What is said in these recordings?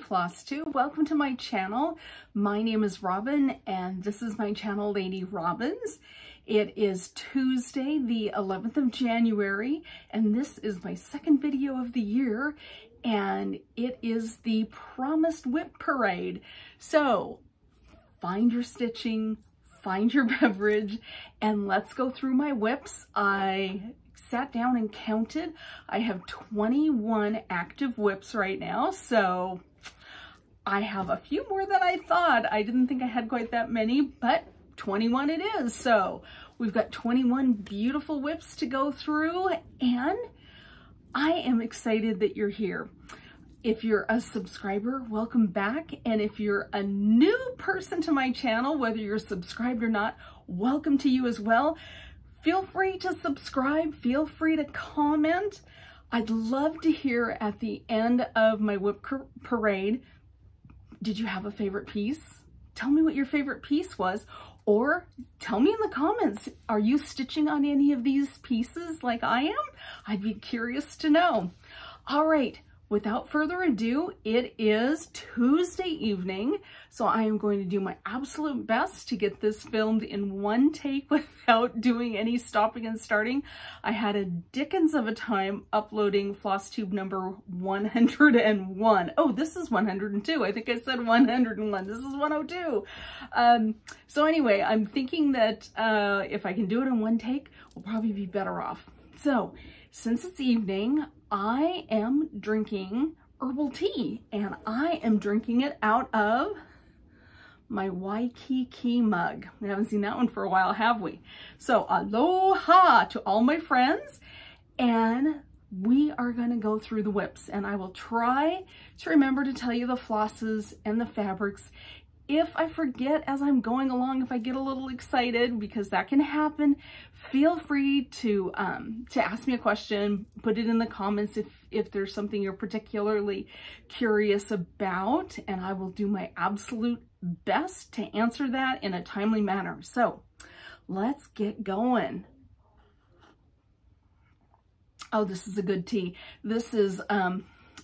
FlossTube. Welcome to my channel. My name is Robin and this is my channel, Lady Robins. It is Tuesday, the 11th of January, and this is my second video of the year, and it is the promised WIP Parade. So find your stitching, find your beverage, and let's go through my WIPs. I sat down and counted. I have 21 active WIPs right now, so I have a few more than I thought. I didn't think I had quite that many, but 21 it is. So we've got 21 beautiful WIPs to go through, and I am excited that you're here. If you're a subscriber, welcome back. And if you're a new person to my channel, whether you're subscribed or not, welcome to you as well. Feel free to subscribe, feel free to comment. I'd love to hear at the end of my WIP Parade, did you have a favorite piece? Tell me what your favorite piece was, or tell me in the comments, are you stitching on any of these pieces like I am? I'd be curious to know. All right. Without further ado, it is Tuesday evening, so I am going to do my absolute best to get this filmed in one take without doing any stopping and starting. I had a dickens of a time uploading FlossTube number 101. Oh, this is 102. I think I said 101. This is 102. So anyway, I'm thinking that if I can do it in one take, we'll probably be better off. So since it's evening, I am drinking herbal tea, and I am drinking it out of my Waikiki mug. We haven't seen that one for a while, have we? So aloha to all my friends, and we are going to go through the WIPs, and I will try to remember to tell you the flosses and the fabrics. If I forget as I'm going along, if I get a little excited, because that can happen, feel free to ask me a question, put it in the comments if there's something you're particularly curious about, and I will do my absolute best to answer that in a timely manner. So let's get going. Oh, this is a good tea. This is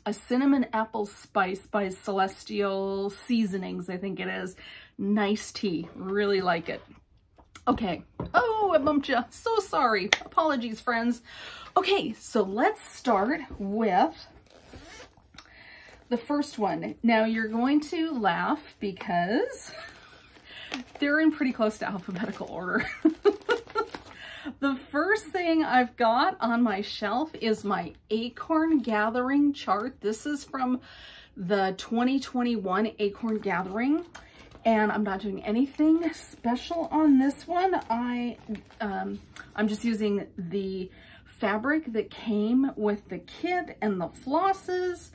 a cinnamon apple spice by Celestial Seasonings, I think it is. Nice tea, really like it. Okay, oh, I bumped you, so sorry. Apologies, friends. Okay, so let's start with the first one. Now you're going to laugh because they're in pretty close to alphabetical order. The first thing I've got on my shelf is my Acorn Gathering chart. This is from the 2021 Acorn Gathering, and I'm not doing anything special on this one. I'm just using the fabric that came with the kit and the flosses,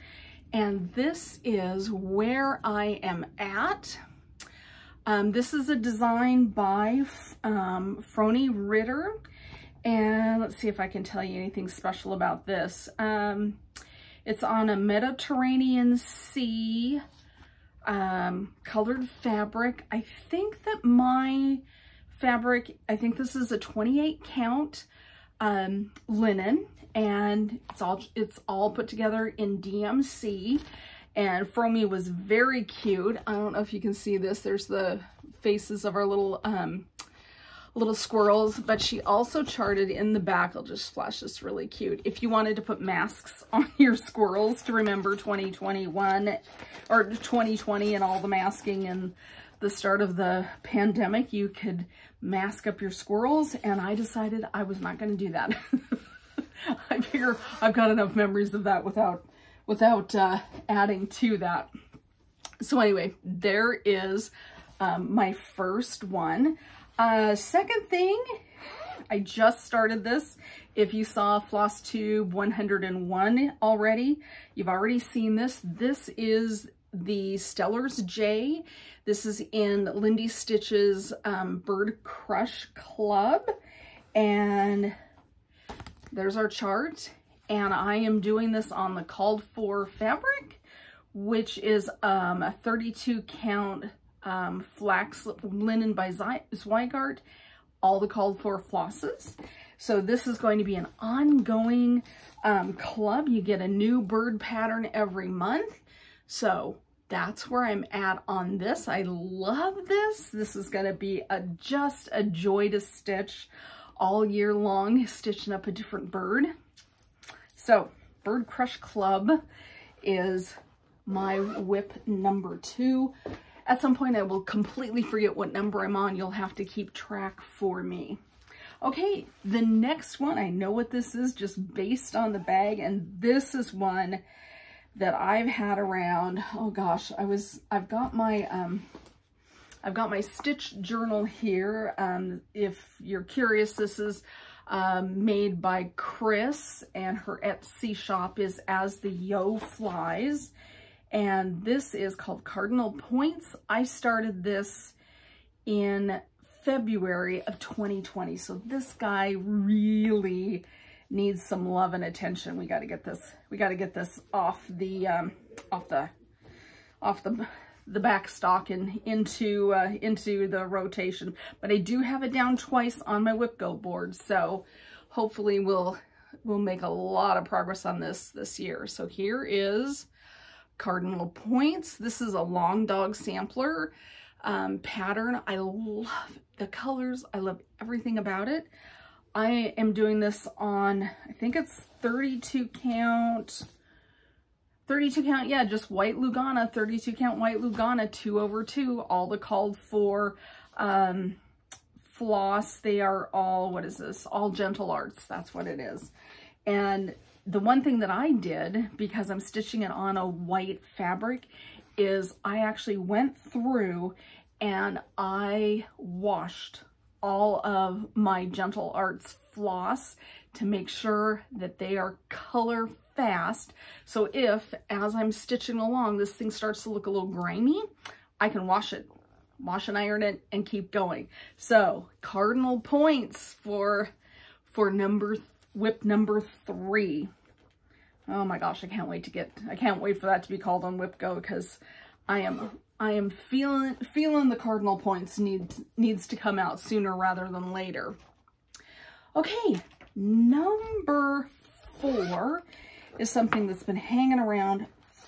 and this is where I am at. This is a design by Froni Ritter, and let's see if I can tell you anything special about this. It's on a Mediterranean Sea colored fabric. I think that my fabric, I think this is a 28 count linen, and it's all put together in DMC. And Froni was very cute. I don't know if you can see this. There's the faces of our little squirrels, but she also charted in the back. I'll just flash this really cute. If you wanted to put masks on your squirrels to remember 2021 or 2020 and all the masking and the start of the pandemic, you could mask up your squirrels, and I decided I was not going to do that. I figure I've got enough memories of that without adding to that. So anyway, there is my first one. Second thing, I just started this. If you saw FlossTube 101 already, you've already seen this. This is the Stellar's J. This is in Lindy Stitch's Bird Crush Club, and there's our chart. And I am doing this on the called for fabric, which is a 32 count flax linen by Zweigart, all the called for flosses. So this is going to be an ongoing club. You get a new bird pattern every month. So that's where I'm at on this. I love this. This is going to be just a joy to stitch all year long, stitching up a different bird. So Bird Crush Club is my WIP number 2. At some point I will completely forget what number I'm on. You'll have to keep track for me. Okay, the next one, I know what this is just based on the bag, and this is one that I've had around. Oh gosh, I've got my stitch journal here. If you're curious, this is made by Chris, and her Etsy shop is As the Yo Flies, and this is called Cardinal Points. I started this in February of 2020, so this guy really needs some love and attention. We got to get this off the back stock and into the rotation. But I do have it down twice on my WIP Go board, so hopefully we'll make a lot of progress on this year. So here is Cardinal Points. This is a long dog sampler pattern. I love the colors. I love everything about it. I am doing this on, I think it's 32 count, yeah, just white Lugana, 32 count white Lugana, 2/2, all the called for floss. They are all, what is this? All Gentle Arts, that's what it is. And the one thing that I did, because I'm stitching it on a white fabric, is I actually went through and I washed all of my Gentle Arts floss to make sure that they are color fast. So if, as I'm stitching along, this thing starts to look a little grimy, I can wash and iron it and keep going. So Cardinal Points for WIP number 3. Oh my gosh, I can't wait for that to be called on WIP Go, because I am feeling the Cardinal Points needs to come out sooner rather than later. Okay, number 4 is something that's been hanging around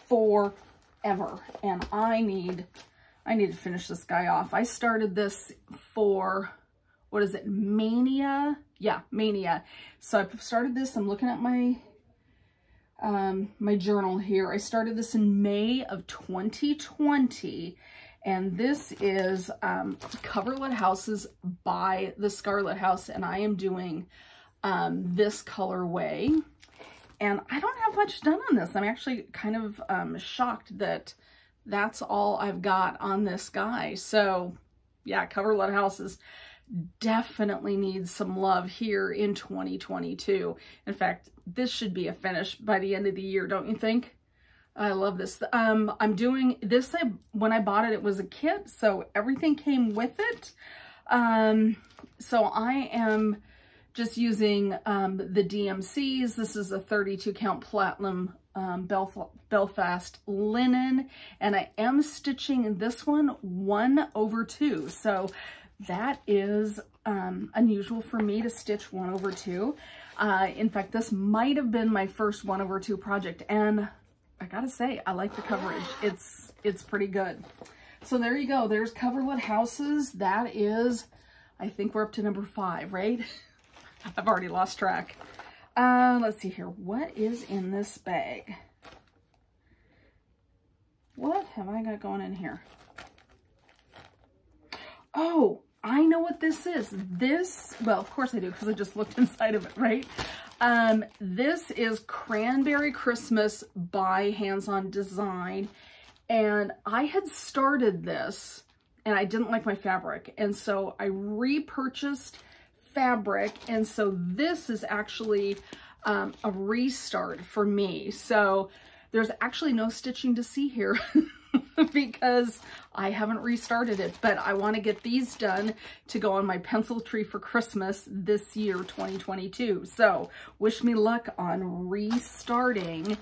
forever, and I need to finish this guy off. I started this for, what is it, Mania? Yeah, Mania. So I started this, I'm looking at my my journal here. I started this in May of 2020, and this is Coverlet Houses by the Scarlet House, and I am doing this colorway, and I don't have much done on this. I'm actually kind of shocked that that's all I've got on this guy. So yeah, Coverlet Houses definitely needs some love here in 2022. In fact, this should be a finish by the end of the year, don't you think? I love this. I'm doing this, when I bought it, it was a kit, so everything came with it. So I am just using the DMCs. This is a 32 count platinum Belfast linen, and I am stitching this one 1/2. So that is unusual for me to stitch 1/2. In fact, this might have been my first 1/2 project, and I gotta say, I like the coverage. It's pretty good. So there you go. There's Coverlet Houses. That is, I think we're up to number 5, right? I've already lost track. Let's see here. What is in this bag? What have I got going in here? Oh, I know what this is. This, well, of course I do, because I just looked inside of it, right? This is Cranberry Christmas by Hands On Design, and I had started this and I didn't like my fabric, and so I repurchased fabric, and so this is actually a restart for me. So there's actually no stitching to see here because I haven't restarted it, but I want to get these done to go on my pencil tree for Christmas this year, 2022. So wish me luck on restarting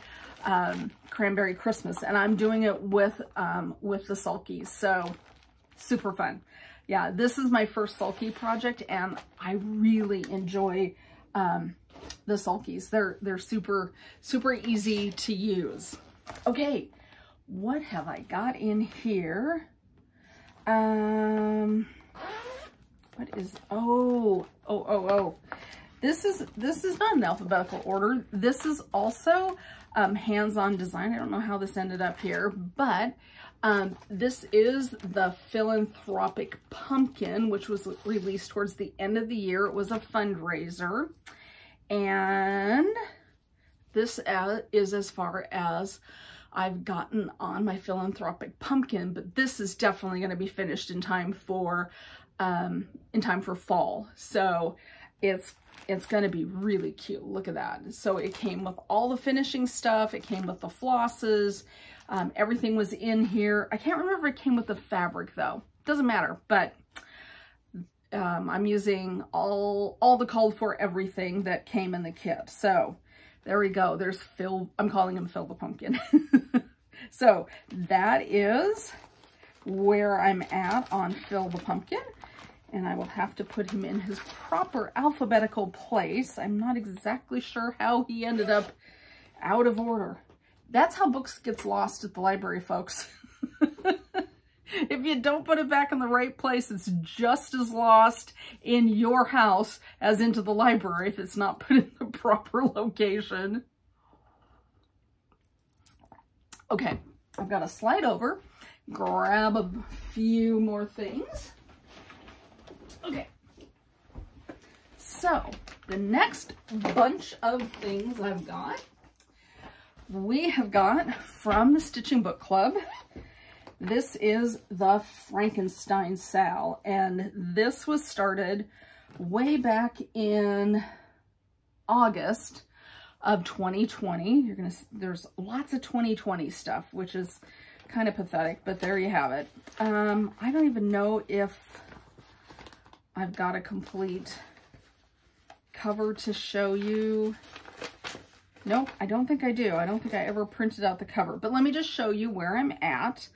Cranberry Christmas, and I'm doing it with the sulkies, so super fun. Yeah, this is my first sulky project, and I really enjoy the sulkies. They're super easy to use. Okay, what have I got in here? What is, oh. This is not in alphabetical order. This is also hands-on design. I don't know how this ended up here, but this is the Philanthropic Pumpkin, which was released towards the end of the year. It was a fundraiser. And this is as far as I've gotten on my Philanthropic Pumpkin, but this is definitely going to be finished in time for fall. So it's going to be really cute. Look at that. So it came with all the finishing stuff. It came with the flosses. Everything was in here. I can't remember if it came with the fabric though. Doesn't matter, but I'm using all the called for everything that came in the kit. So there we go. There's Phil. I'm calling him Phil the Pumpkin. So that is where I'm at on Phil the Pumpkin. And I will have to put him in his proper alphabetical place. I'm not exactly sure how he ended up out of order. That's how books gets lost at the library, folks. If you don't put it back in the right place, it's just as lost in your house as into the library if it's not put in the proper location. Okay, I've got to slide over, grab a few more things. Okay, so the next bunch of things I've got, we have got from the Stitching Book Club. This is the Frankenstein Sal, and this was started way back in August of 2020. There's lots of 2020 stuff, which is kind of pathetic, but there you have it. I don't even know if I've got a complete cover to show you. Nope, I don't think I do. I don't think I ever printed out the cover, but let me just show you where I'm at.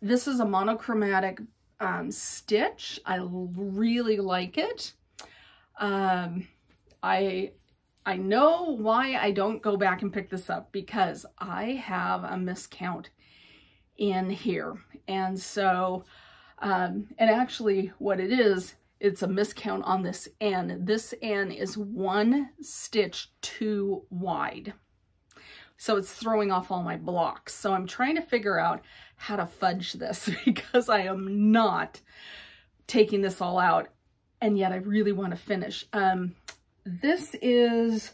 This is a monochromatic stitch. I really like it. I know why I don't go back and pick this up, because I have a miscount in here. And so, and actually what it is, it's a miscount on this N. This N is 1 stitch too wide. So it's throwing off all my blocks. So I'm trying to figure out how to fudge this, because I am not taking this all out, and yet I really want to finish. This is,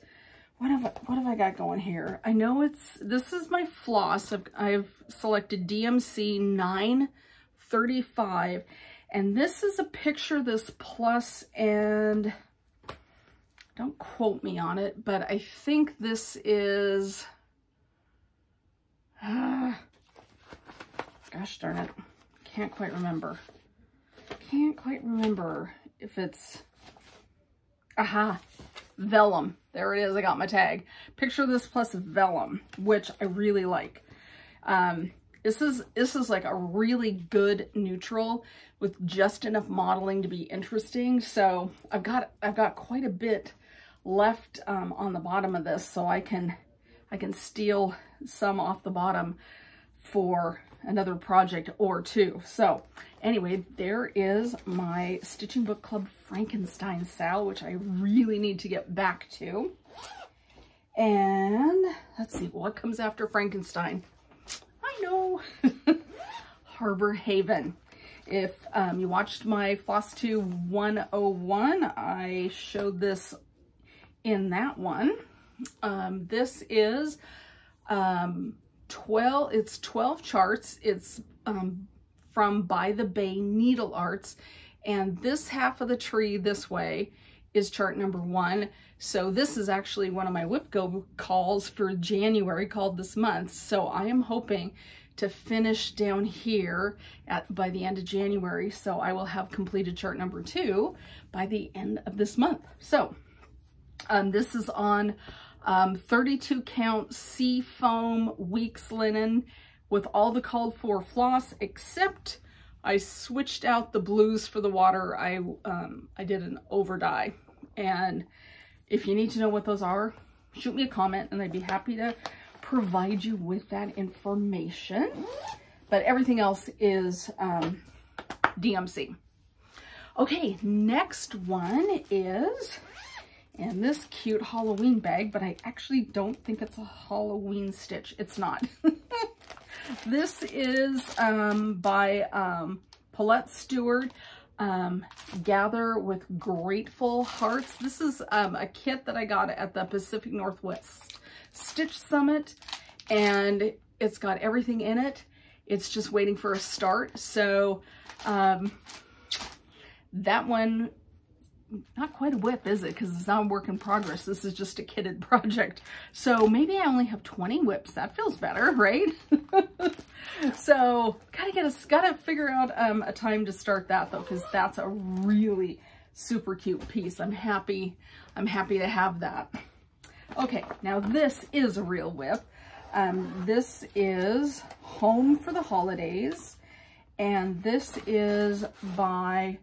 what have I got going here? I know this is my floss. I've selected DMC 935, and this is a Picture This Plus, and don't quote me on it, but I think this is, gosh darn it, can't quite remember if it's, Vellum. There it is. I got my tag. Picture This Plus Vellum, which I really like. This is like a really good neutral with just enough modeling to be interesting. So I've got quite a bit left on the bottom of this, so I can steal some off the bottom for another project or two. So anyway, there is my Stitching Book Club Frankenstein Sal, which I really need to get back to. And let's see, what comes after Frankenstein? I know. Harbor Haven. If you watched my FlossTube 101, I showed this in that one. This is 12 charts. It's from By the Bay Needle Arts, and this half of the tree this way is chart number 1. So this is actually one of my WIP Go calls for January, called this month. So I am hoping to finish down here by the end of January, so I will have completed chart number 2 by the end of this month. So this is on 32 count sea foam weeks linen with all the called for floss, except I switched out the blues for the water. I did an over dye, and if you need to know what those are, shoot me a comment and I'd be happy to provide you with that information, but everything else is DMC. Okay, next one is in this cute Halloween bag, but I actually don't think it's a Halloween stitch. It's not. This is by Paulette Stewart, Gather with Grateful Hearts. This is a kit that I got at the Pacific Northwest Stitch Summit, and it's got everything in it. It's just waiting for a start. So that one, not quite a WIP, is it? Because it's not a work in progress. This is just a kitted project. So maybe I only have 20 WIPs. That feels better, right? So gotta figure out a time to start that though, because that's a really super cute piece. I'm happy to have that. Okay, now this is a real WIP. This is Home for the Holidays, and this is by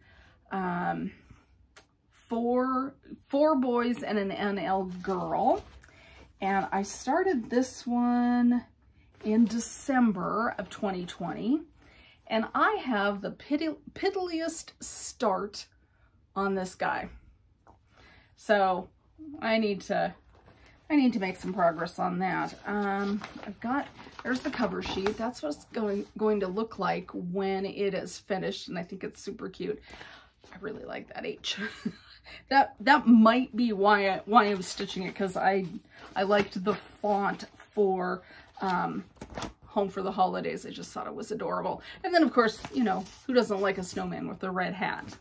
four boys and an NL girl. And I started this one in December of 2020, and I have the piddliest start on this guy. So I need to make some progress on that. There's the cover sheet. That's what it's going to look like when it is finished, and I think it's super cute. I really like that H. that might be why I was stitching it, because I liked the font for Home for the Holidays. I just thought it was adorable. And then of course, you know, who doesn't like a snowman with a red hat?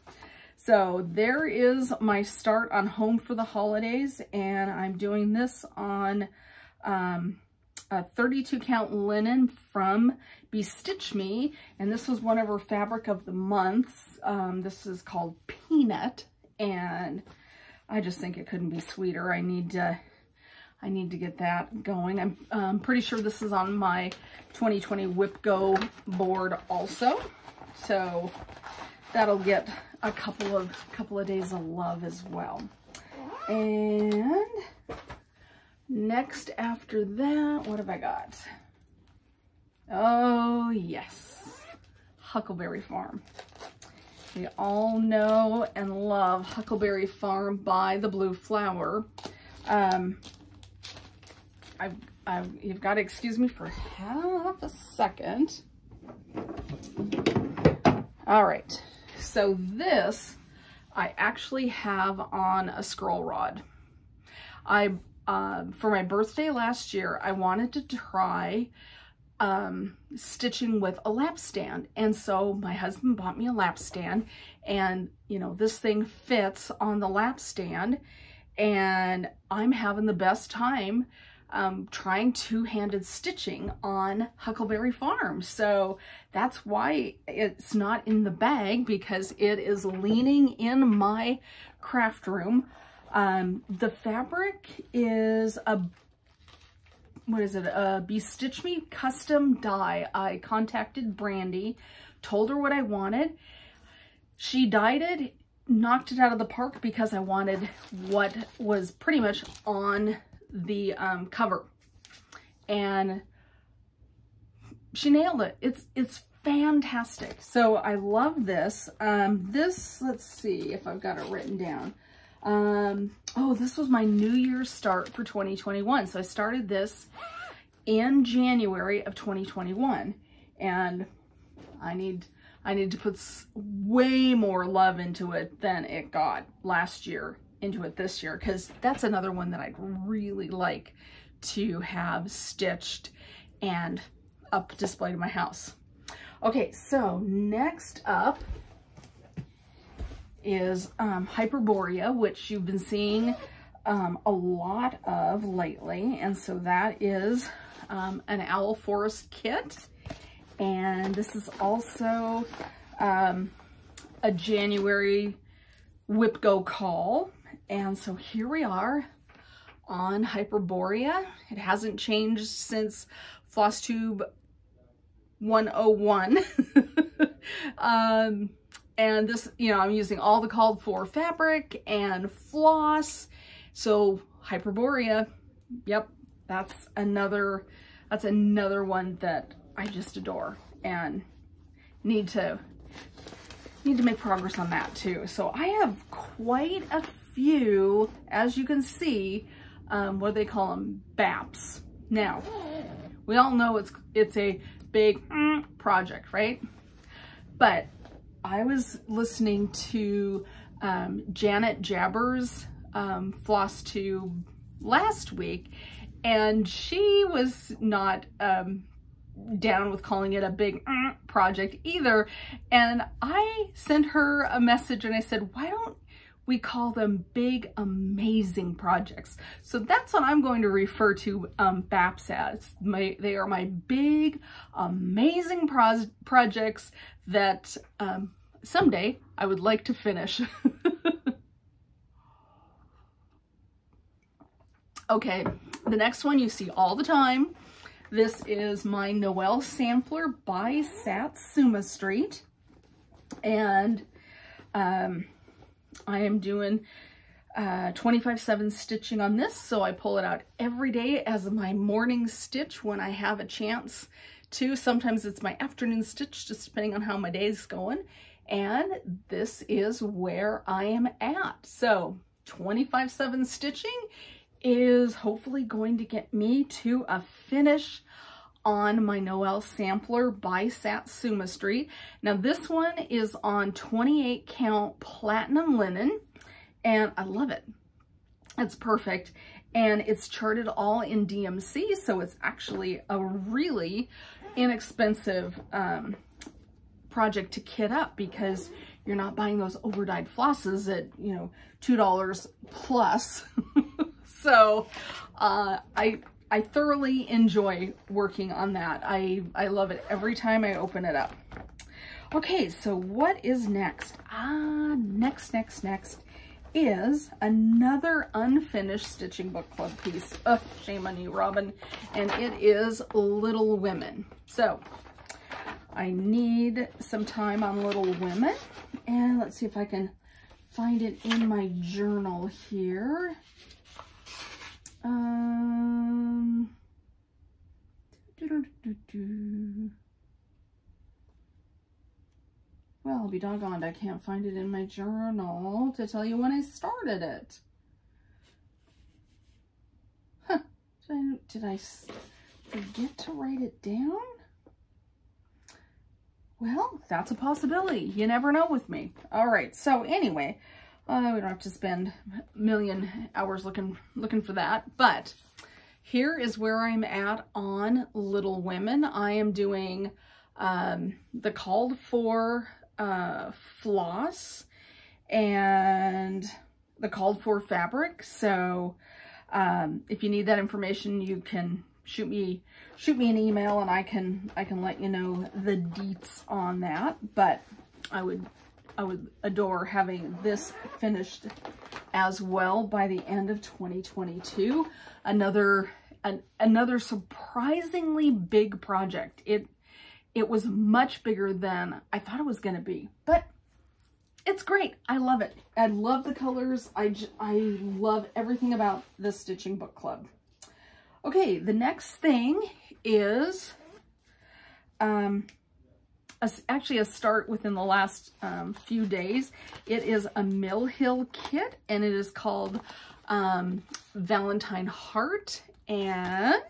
So there is my start on Home for the Holidays, and I'm doing this on a 32 count linen from Bestitch Me, and this was one of her fabric of the months. This is called Peanut, and I just think it couldn't be sweeter. I need to get that going. I'm pretty sure this is on my 2020 WIP Go board also, so that'll get a couple of days of love as well. And next after that, what have I got? Oh yes, Huckleberry Farm. We all know and love Huckleberry Farm by the Blue Flower. You've got to excuse me for half a second. All right, so this I actually have on a scroll rod. For my birthday last year, I wanted to try stitching with a lap stand, and so my husband bought me a lap stand, and you know, this thing fits on the lap stand, and I'm having the best time trying two-handed stitching on Huckleberry Farm. So that's why it's not in the bag, because it is leaning in my craft room. The fabric is a Bestitch Me custom dye. I contacted Brandy, told her what I wanted. She dyed it, knocked it out of the park, because I wanted what was pretty much on the cover, and she nailed it. It's fantastic. So I love this. Let's see if I've got it written down. Oh, this was my New Year's start for 2021. So I started this in January of 2021, and I need to put way more love into it than it got last year into it this year, because that's another one that I'd really like to have stitched and up displayed in my house. Okay, so next up is Hyperborea, which you've been seeing a lot of lately, and so that is an Owl Forest kit, and this is also a January WIP Go call. And so here we are on Hyperborea. It hasn't changed since FlossTube 101. And this, you know, I'm using all the called for fabric and floss. So Hyperborea, yep, that's another one that I just adore and need to make progress on that too. So I have quite a few, as you can see, what do they call them? Baps. Now, we all know it's a big project, right? But I was listening to Janet Jabber's FlossTube last week, and she was not down with calling it a big project either. And I sent her a message and I said, why don't we call them big, amazing projects? So that's what I'm going to refer to Baps as. They are my big, amazing projects that someday I would like to finish. Okay, the next one you see all the time. This is my Noelle Sampler by Satsuma Street. And I am doing 25/7 stitching on this, so I pull it out every day as my morning stitch when I have a chance to. Sometimes it's my afternoon stitch, just depending on how my day's going. And this is where I am at. So 25/7 stitching is hopefully going to get me to a finish on my Noelle Sampler by Satsuma Street. Now this one is on 28 count platinum linen, and I love it. It's perfect, and it's charted all in DMC, so it's actually a really inexpensive project to kit up, because you're not buying those overdyed flosses at, you know, $2 plus. So I thoroughly enjoy working on that. I love it every time I open it up. Okay, so what is next? Next is another unfinished Stitching Book Club piece. Oh, shame on you, Robin. And it is Little Women. So I need some time on Little Women. And let's see if I can find it in my journal here. Well, I'll be doggone, I can't find it in my journal to tell you when I started it. Huh. Did I forget to write it down? Well, that's a possibility. You never know with me. All right, so anyway, we don't have to spend a million hours looking for that, but here is where I'm at on Little Women. I am doing the called for floss and the called for fabric. So if you need that information, you can shoot me an email and I can let you know the deets on that. But I would adore having this finished as well by the end of 2022. Another surprisingly big project. It was much bigger than I thought it was going to be, but it's great. I love it. I love the colors. I love everything about the Stitching Book Club. Okay, the next thing is actually a start within the last few days. It is a Mill Hill kit, and it is called Valentine Heart, and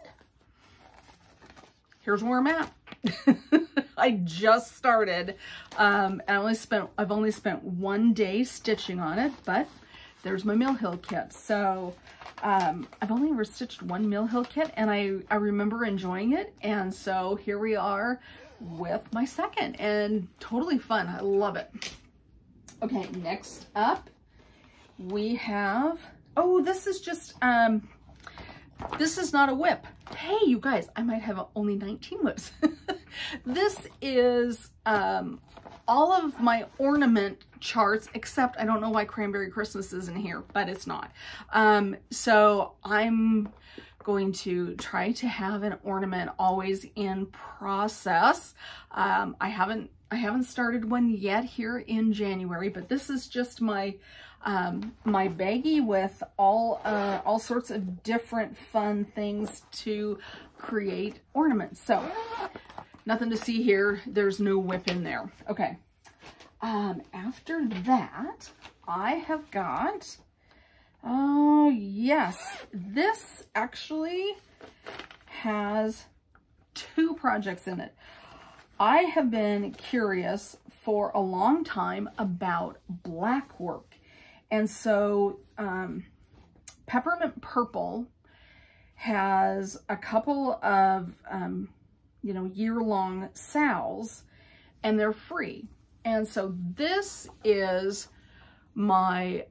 here's where I'm at. I just started. I've only spent 1 day stitching on it, but there's my Mill Hill kit. So I've only ever stitched one Mill Hill kit, and I remember enjoying it, and so here we are with my second, and totally fun. I love it. Okay, next up we have, oh, this is just this is not a WIP. Hey, you guys, I might have only 19 WIPs. This is all of my ornament charts, except I don't know why Cranberry Christmas isn't here, but it's not. So I'm going to try to have an ornament always in process. I haven't started one yet here in January, but this is just my my baggie with all sorts of different fun things to create ornaments. So nothing to see here. There's no WIP in there. Okay. After that, I have got, oh yes, this actually has 2 projects in it. I have been curious for a long time about black work. And so Peppermint Purple has a couple of, you know, year-long sals, and they're free. And so this is my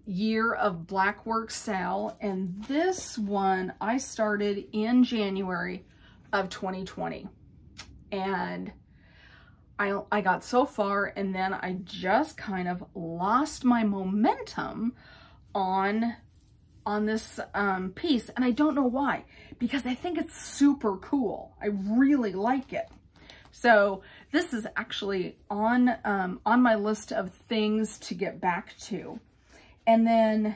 year of black work sal, and this one I started in January of 2020. And I got so far, and then I just kind of lost my momentum on this piece, and I don't know why, because I think it's super cool. I really like it. So this is actually on my list of things to get back to. And then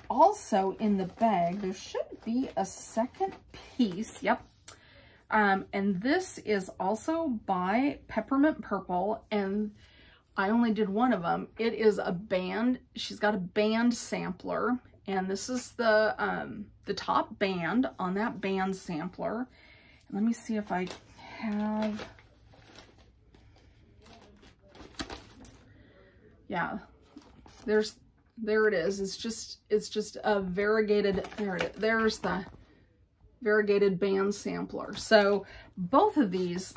also in the bag, there should be a second piece. Yep. And this is also by Peppermint Purple, and I only did one of them. It is a band. She's got a band sampler, and this is the top band on that band sampler. And let me see if I have, yeah, there it is. It's just a variegated, there's the variegated band sampler. So both of these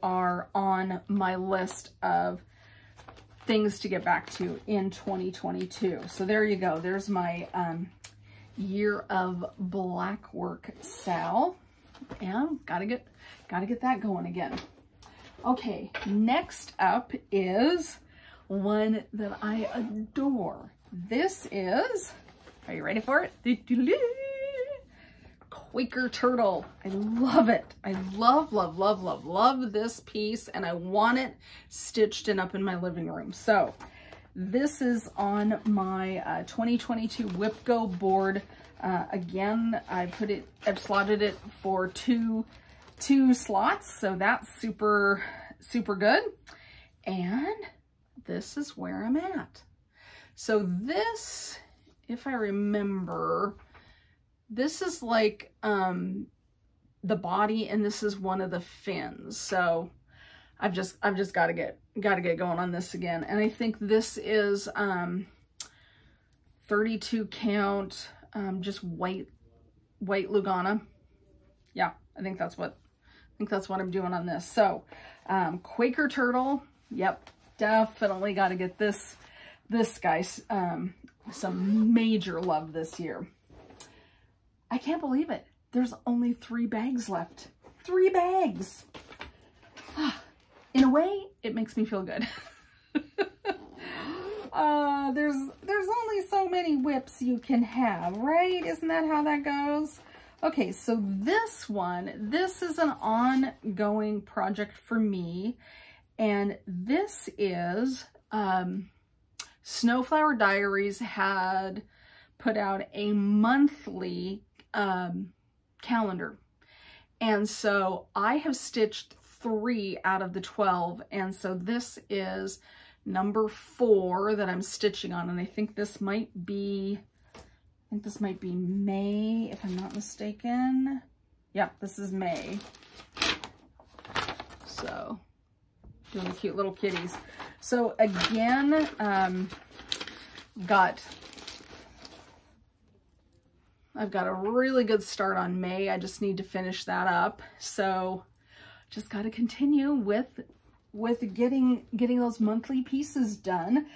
are on my list of things to get back to in 2022. So there you go. There's my year of black work sal, and gotta get that going again. Okay, next up is one that I adore. This is, are you ready for it? Quaker Turtle. I love it. I love this piece, and I want it stitched and up in my living room. So this is on my 2022 WIP Go board. Again, I've slotted it for two slots, so that's super good. And this is where I'm at. So this, if I remember, this is like the body, and this is one of the fins. So I've just got to get going on this again. And I think this is 32 count, just white Lugana. Yeah, I think that's what I'm doing on this. So Quaker Turtle. Yep, definitely got to get this guy some major love this year. I can't believe it. There's only 3 bags left. 3 bags. In a way, it makes me feel good. There's only so many WIPs you can have, right? Isn't that how that goes? Okay, so this is an ongoing project for me. And this is, Snowflower Diaries had put out a monthly calendar, and so I have stitched 3 out of the 12, and so this is number 4 that I'm stitching on, and I think this might be May, if I'm not mistaken. Yep, this is May. So doing the cute little kitties. So again, I've got a really good start on May. I just need to finish that up. So just got to continue with getting those monthly pieces done.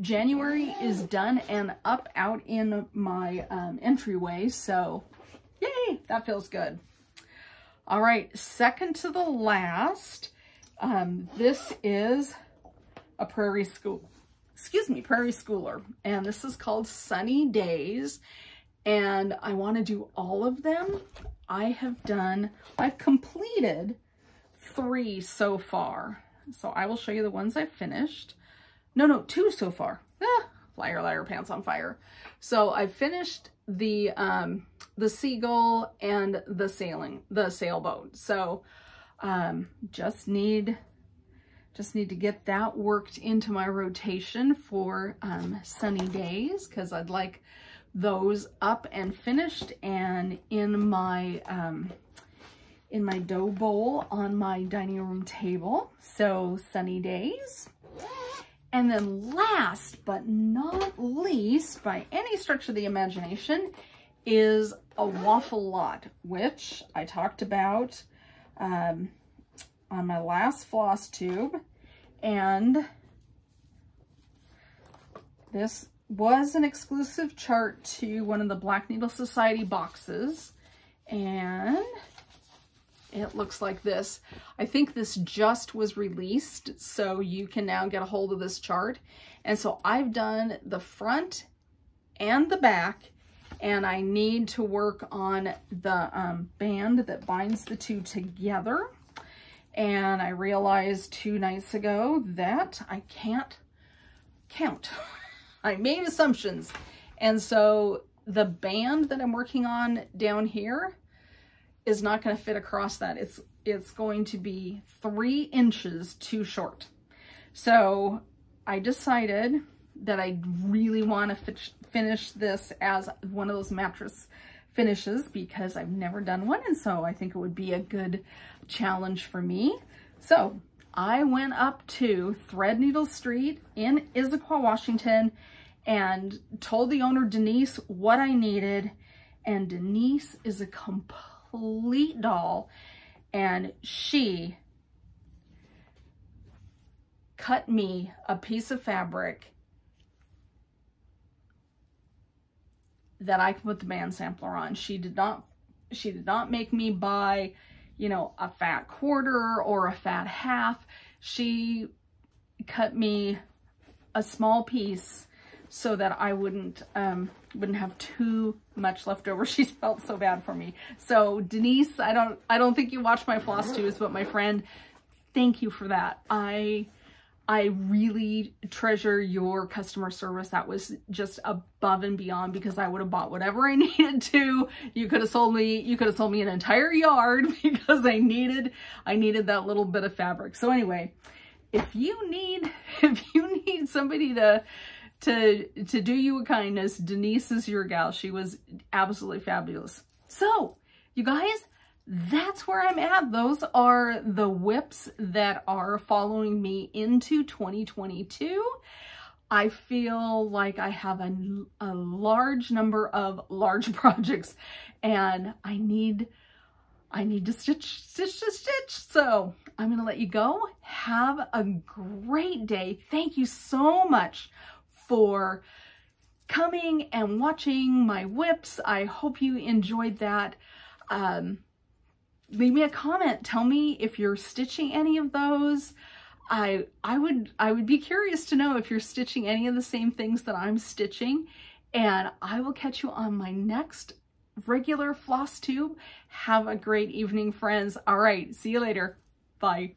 January is done and up out in my entryway. So yay, that feels good. All right, second to the last, this is a Prairie Schooler. And this is called Sunny Days. and I want to do all of them. I've completed 3 so far. So I will show you the ones I've finished. No, 2 so far. Liar, liar, pants on fire. So I finished the seagull and the sailboat. So just need to get that worked into my rotation for sunny days, because I'd like those up and finished and in my dough bowl on my dining room table. So sunny days. And then last but not least, by any stretch of the imagination, is a Waffle Lot, which I talked about on my last FlossTube. And this was an exclusive chart to one of the Black Needle Society boxes. And it looks like this. I think this just was released, so you can now get a hold of this chart. And so I've done the front and the back, and I need to work on the band that binds the 2 together. And I realized 2 nights ago that I can't count. I made assumptions. And so the band that I'm working on down here is not going to fit across that. It's going to be 3 inches too short. So I decided that I really want to finish this as one of those mattress finishes, because I've never done one, and so I think it would be a good challenge for me. So I went up to Threadneedle Street in Issaquah, Washington, and told the owner, Denise, what I needed. And Denise is a complete doll, and she cut me a piece of fabric that I can put the band sampler on. She did not make me buy, you know, a fat quarter or a fat half. She cut me a small piece so that I wouldn't have too much left over. She's felt so bad for me. So Denise, I don't think you watch my FlossTubes, but my friend, thank you for that. I really treasure your customer service. That was just above and beyond, because I would have bought whatever I needed to. You could have sold me an entire yard, because I needed that little bit of fabric. So anyway, if you need somebody to do you a kindness, Denise is your gal. She was absolutely fabulous. So you guys, that's where I'm at. Those are the WIPs that are following me into 2022. I feel like I have a large number of large projects, and I need to stitch. So I'm going to let you go. Have a great day. Thank you so much for coming and watching my WIPs. I hope you enjoyed that. Leave me a comment. Tell me if you're stitching any of those. I would be curious to know if you're stitching any of the same things that I'm stitching. And I will catch you on my next regular FlossTube. Have a great evening, friends. All right, see you later. Bye.